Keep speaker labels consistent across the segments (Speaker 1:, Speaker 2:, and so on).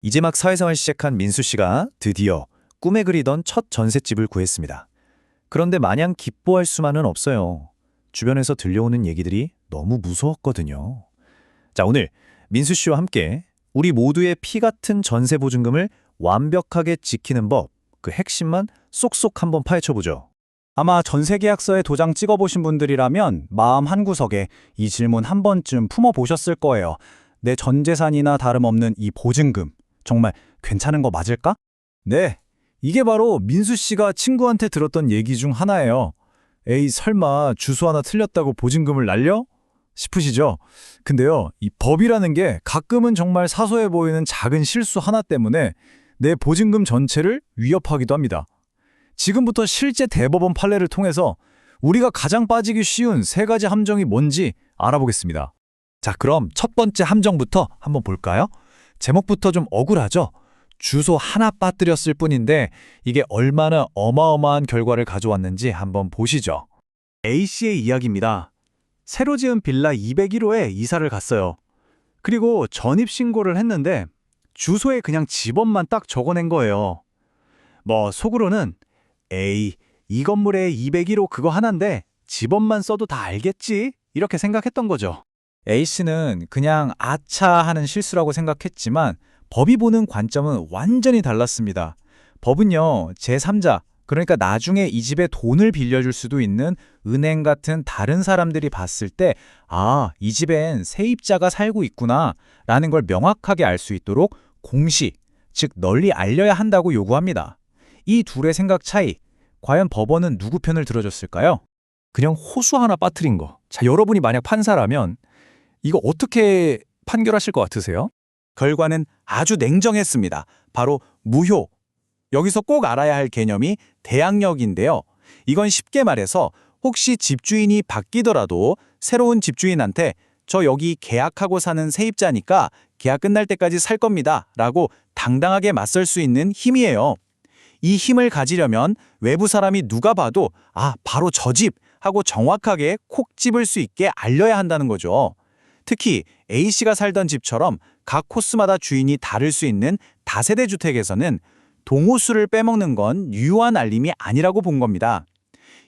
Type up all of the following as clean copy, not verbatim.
Speaker 1: 이제 막 사회생활 시작한 민수 씨가 드디어 꿈에 그리던 첫 전셋집을 구했습니다. 그런데 마냥 기뻐할 수만은 없어요. 주변에서 들려오는 얘기들이 너무 무서웠거든요. 자, 오늘 민수 씨와 함께 우리 모두의 피 같은 전세 보증금을 완벽하게 지키는 법, 그 핵심만 쏙쏙 한번 파헤쳐보죠.
Speaker 2: 아마 전세계약서에 도장 찍어보신 분들이라면 마음 한구석에 이 질문 한 번쯤 품어보셨을 거예요. 내 전 재산이나 다름없는 이 보증금, 정말 괜찮은 거 맞을까?
Speaker 3: 네, 이게 바로 민수 씨가 친구한테 들었던 얘기 중 하나예요. 에이, 설마 주소 하나 틀렸다고 보증금을 날려? 싶으시죠? 근데요, 이 법이라는 게 가끔은 정말 사소해 보이는 작은 실수 하나 때문에 내 보증금 전체를 위협하기도 합니다. 지금부터 실제 대법원 판례를 통해서 우리가 가장 빠지기 쉬운 세 가지 함정이 뭔지 알아보겠습니다. 자, 그럼 첫 번째 함정부터 한번 볼까요? 제목부터 좀 억울하죠? 주소 하나 빠뜨렸을 뿐인데 이게 얼마나 어마어마한 결과를 가져왔는지 한번 보시죠.
Speaker 2: A씨의 이야기입니다. 새로 지은 빌라 201호에 이사를 갔어요. 그리고 전입신고를 했는데 주소에 그냥 집업만 딱 적어낸 거예요. 뭐 속으로는 에이, 이 건물에 201호 그거 하나인데 집업만 써도 다 알겠지? 이렇게 생각했던 거죠.
Speaker 3: A씨는 그냥 아차 하는 실수라고 생각했지만 법이 보는 관점은 완전히 달랐습니다. 법은요, 제3자, 그러니까 나중에 이 집에 돈을 빌려줄 수도 있는 은행 같은 다른 사람들이 봤을 때 아, 이 집엔 세입자가 살고 있구나 라는 걸 명확하게 알 수 있도록 공시, 즉 널리 알려야 한다고 요구합니다. 이 둘의 생각 차이, 과연 법원은 누구 편을 들어줬을까요?
Speaker 1: 그냥 호수 하나 빠뜨린 거. 자, 여러분이 만약 판사라면 이거 어떻게 판결하실 것 같으세요?
Speaker 2: 결과는 아주 냉정했습니다. 바로 무효. 여기서 꼭 알아야 할 개념이 대항력인데요. 이건 쉽게 말해서 혹시 집주인이 바뀌더라도 새로운 집주인한테 저 여기 계약하고 사는 세입자니까 계약 끝날 때까지 살 겁니다 라고 당당하게 맞설 수 있는 힘이에요. 이 힘을 가지려면 외부 사람이 누가 봐도 아, 바로 저 집 하고 정확하게 콕 집을 수 있게 알려야 한다는 거죠. 특히 A씨가 살던 집처럼 각 코스마다 주인이 다를 수 있는 다세대 주택에서는 동호수를 빼먹는 건 유효한 알림이 아니라고 본 겁니다.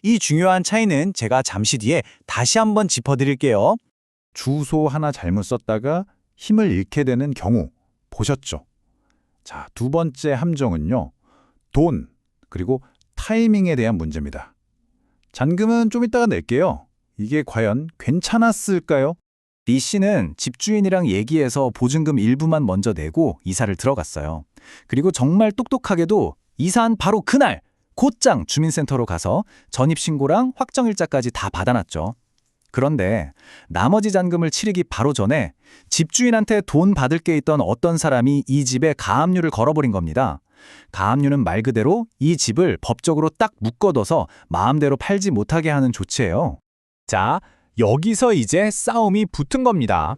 Speaker 2: 이 중요한 차이는 제가 잠시 뒤에 다시 한번 짚어드릴게요.
Speaker 3: 주소 하나 잘못 썼다가 힘을 잃게 되는 경우 보셨죠? 자, 두 번째 함정은요. 돈, 그리고 타이밍에 대한 문제입니다. 잔금은 좀 이따가 낼게요. 이게 과연 괜찮았을까요?
Speaker 2: B씨는 집주인이랑 얘기해서 보증금 일부만 먼저 내고 이사를 들어갔어요. 그리고 정말 똑똑하게도 이사한 바로 그날 곧장 주민센터로 가서 전입신고랑 확정일자까지 다 받아놨죠. 그런데 나머지 잔금을 치르기 바로 전에 집주인한테 돈 받을 게 있던 어떤 사람이 이 집에 가압류를 걸어버린 겁니다. 가압류는 말 그대로 이 집을 법적으로 딱 묶어둬서 마음대로 팔지 못하게 하는 조치예요.
Speaker 3: 자, 여기서 이제 싸움이 붙은 겁니다.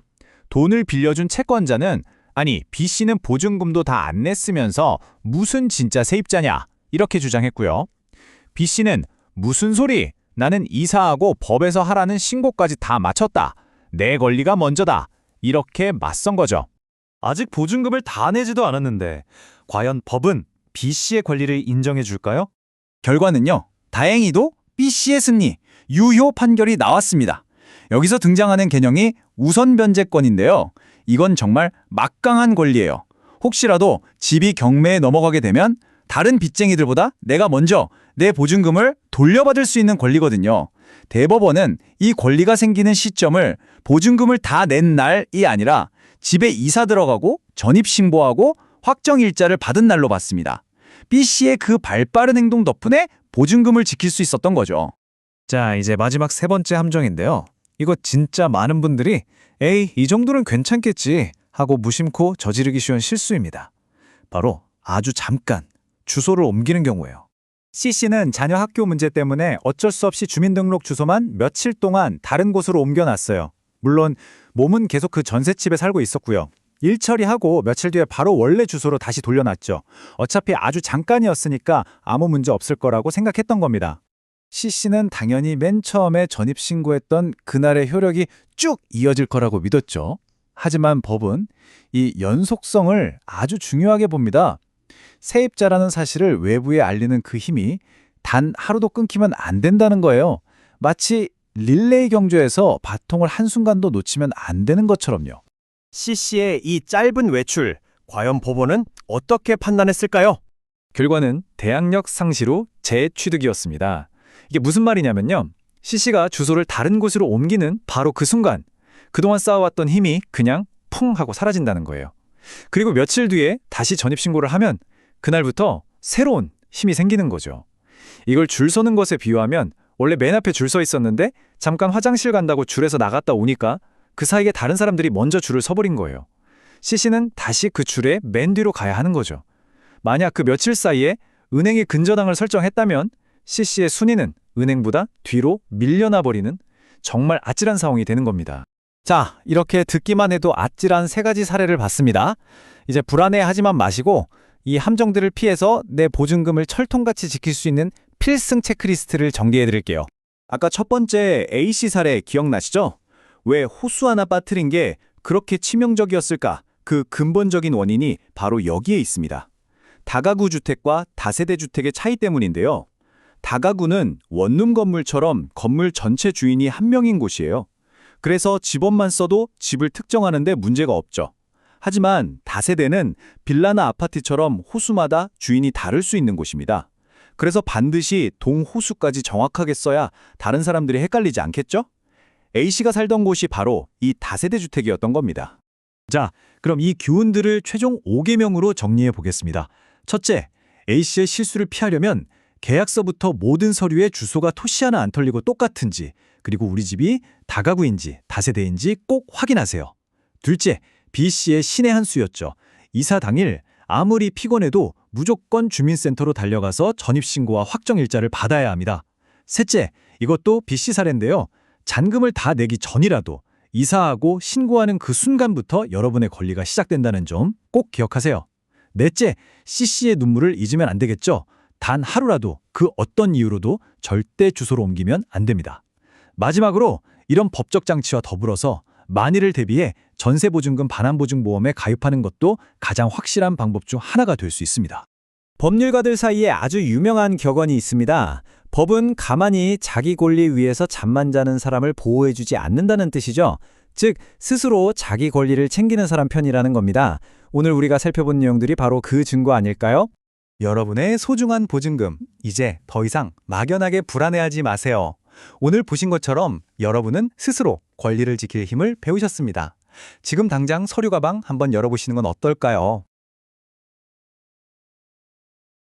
Speaker 3: 돈을 빌려준 채권자는 아니, B씨는 보증금도 다 안 냈으면서 무슨 진짜 세입자냐 이렇게 주장했고요. B씨는 무슨 소리? 나는 이사하고 법에서 하라는 신고까지 다 마쳤다. 내 권리가 먼저다. 이렇게 맞선 거죠.
Speaker 1: 아직 보증금을 다 내지도 않았는데 과연 법은 B씨의 권리를 인정해 줄까요?
Speaker 2: 결과는요. 다행히도 B씨의 승리, 유효 판결이 나왔습니다. 여기서 등장하는 개념이 우선 변제권인데요. 이건 정말 막강한 권리예요. 혹시라도 집이 경매에 넘어가게 되면 다른 빚쟁이들보다 내가 먼저 내 보증금을 돌려받을 수 있는 권리거든요. 대법원은 이 권리가 생기는 시점을 보증금을 다 낸 날이 아니라 집에 이사 들어가고 전입신고하고 확정일자를 받은 날로 봤습니다. B씨의 그 발빠른 행동 덕분에 보증금을 지킬 수 있었던 거죠.
Speaker 3: 자, 이제 마지막 세 번째 함정인데요. 이거 진짜 많은 분들이 에이, 이 정도는 괜찮겠지 하고 무심코 저지르기 쉬운 실수입니다. 바로 아주 잠깐 주소를 옮기는 경우예요.
Speaker 2: C씨는 자녀 학교 문제 때문에 어쩔 수 없이 주민등록 주소만 며칠 동안 다른 곳으로 옮겨놨어요. 물론 몸은 계속 그 전셋집에 살고 있었고요. 일 처리하고 며칠 뒤에 바로 원래 주소로 다시 돌려놨죠. 어차피 아주 잠깐이었으니까 아무 문제 없을 거라고 생각했던 겁니다. C씨는 당연히 맨 처음에 전입신고했던 그날의 효력이 쭉 이어질 거라고 믿었죠.
Speaker 3: 하지만 법은 이 연속성을 아주 중요하게 봅니다. 세입자라는 사실을 외부에 알리는 그 힘이 단 하루도 끊기면 안 된다는 거예요. 마치 릴레이 경주에서 바통을 한순간도 놓치면 안 되는 것처럼요.
Speaker 4: CC의 이 짧은 외출, 과연 법원은 어떻게 판단했을까요?
Speaker 3: 결과는 대항력 상실 후 재취득이었습니다. 이게 무슨 말이냐면요. CC가 주소를 다른 곳으로 옮기는 바로 그 순간 그동안 쌓아왔던 힘이 그냥 풍 하고 사라진다는 거예요. 그리고 며칠 뒤에 다시 전입신고를 하면 그날부터 새로운 힘이 생기는 거죠. 이걸 줄 서는 것에 비유하면 원래 맨 앞에 줄 서 있었는데 잠깐 화장실 간다고 줄에서 나갔다 오니까 그 사이에 다른 사람들이 먼저 줄을 서버린 거예요. CC는 다시 그 줄에 맨 뒤로 가야 하는 거죠. 만약 그 며칠 사이에 은행이 근저당을 설정했다면 CC의 순위는 은행보다 뒤로 밀려나 버리는 정말 아찔한 상황이 되는 겁니다.
Speaker 4: 자, 이렇게 듣기만 해도 아찔한 세 가지 사례를 봤습니다. 이제 불안해하지만 마시고 이 함정들을 피해서 내 보증금을 철통같이 지킬 수 있는 필승 체크리스트를 정리해드릴게요.
Speaker 1: 아까 첫 번째 A씨 사례 기억나시죠? 왜 호수 하나 빠뜨린 게 그렇게 치명적이었을까? 그 근본적인 원인이 바로 여기에 있습니다. 다가구 주택과 다세대 주택의 차이 때문인데요. 다가구는 원룸 건물처럼 건물 전체 주인이 한 명인 곳이에요. 그래서 집원만 써도 집을 특정하는데 문제가 없죠. 하지만 다세대는 빌라나 아파트처럼 호수마다 주인이 다를 수 있는 곳입니다. 그래서 반드시 동호수까지 정확하게 써야 다른 사람들이 헷갈리지 않겠죠? A씨가 살던 곳이 바로 이 다세대 주택이었던 겁니다.
Speaker 3: 자, 그럼 이 교훈들을 최종 5개명으로 정리해 보겠습니다. 첫째, A씨의 실수를 피하려면 계약서부터 모든 서류에 주소가 토시 하나 안 털리고 똑같은지, 그리고 우리 집이 다가구인지 다세대인지 꼭 확인하세요. 둘째, B씨의 신의 한 수였죠. 이사 당일 아무리 피곤해도 무조건 주민센터로 달려가서 전입신고와 확정일자를 받아야 합니다. 셋째, 이것도 B씨 사례인데요. 잔금을 다 내기 전이라도 이사하고 신고하는 그 순간부터 여러분의 권리가 시작된다는 점 꼭 기억하세요. 넷째, CC의 눈물을 잊으면 안 되겠죠. 단 하루라도 그 어떤 이유로도 절대 주소로 옮기면 안 됩니다. 마지막으로 이런 법적 장치와 더불어서 만일을 대비해 전세보증금 반환보증보험에 가입하는 것도 가장 확실한 방법 중 하나가 될 수 있습니다.
Speaker 4: 법률가들 사이에 아주 유명한 격언이 있습니다. 법은 가만히 자기 권리 위해서 잠만 자는 사람을 보호해주지 않는다는 뜻이죠. 즉, 스스로 자기 권리를 챙기는 사람 편이라는 겁니다. 오늘 우리가 살펴본 내용들이 바로 그 증거 아닐까요?
Speaker 1: 여러분의 소중한 보증금, 이제 더 이상 막연하게 불안해하지 마세요. 오늘 보신 것처럼 여러분은 스스로 권리를 지킬 힘을 배우셨습니다. 지금 당장 서류 가방 한번 열어보시는 건 어떨까요?